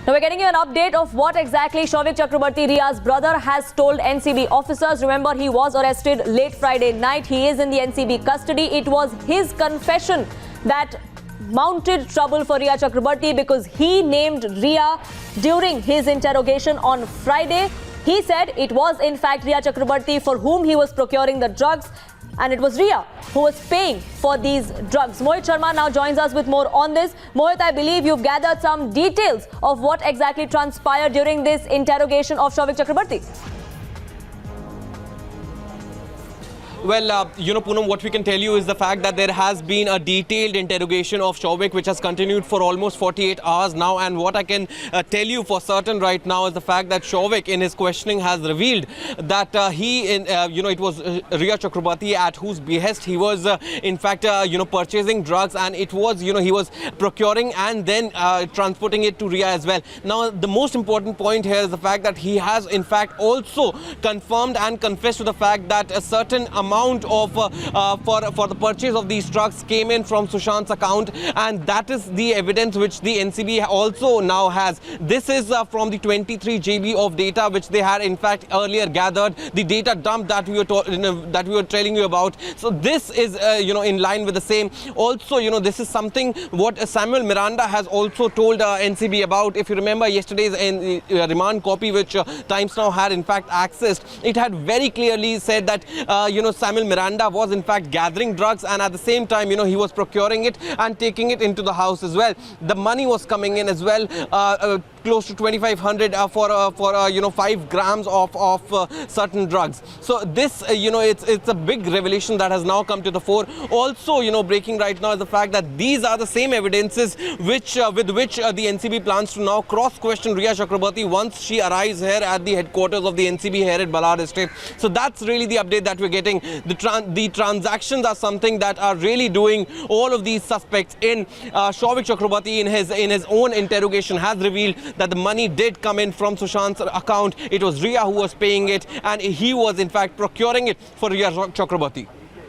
Now we're getting you an update of what exactly Shouvik Chakrabarti, Riya's brother, has told NCB officers. Remember, he was arrested late Friday night. He is in the NCB custody. It was his confession that mounted trouble for Riya Chakrabarti because he named Riya during his interrogation on Friday. He said it was in fact Riya Chakrabarti for whom he was procuring the drugs, and it was Riya who was paying for these drugs. Mohit Sharma now joins us with more on this. Mohit, I believe you've gathered some details of what exactly transpired during this interrogation of Shouvik Chakrabarti. Well, Poonam, what we can tell you is the fact that there has been a detailed interrogation of Shouvik which has continued for almost 48 hours now. And what I can tell you for certain right now is the fact that Shouvik in his questioning has revealed that it was Riya Chakrabarti at whose behest he was in fact, purchasing drugs, and it was, he was procuring and then transporting it to Riya as well. Now, the most important point here is the fact that he has in fact also confirmed and confessed to the fact that a certain amount of for the purchase of these trucks came in from Sushant's account, and that is the evidence which the NCB also now has. This is from the 23 GB of data which they had in fact earlier gathered, the data dump that we were telling you about. So this is in line with the same. Also, this is something what Samuel Miranda has also told NCB about. If you remember yesterday's remand copy which Times Now had in fact accessed, it had very clearly said that Samuel Miranda was in fact gathering drugs, and at the same time, he was procuring it and taking it into the house as well. The money was coming in as well, close to 2,500 for 5 grams of certain drugs. So this, it's a big revelation that has now come to the fore. Also, breaking right now is the fact that these are the same evidences which with which the NCB plans to now cross-question Riya Chakrabarti once she arrives here at the headquarters of the NCB here at Balad Estate. So that's really the update that we're getting. The transactions are something that are really doing all of these suspects in. Shouvik Chakrabarti in his own interrogation has revealed that the money did come in from Sushant's account. It was Riya who was paying it, and he was in fact procuring it for Riya Chakrabarti.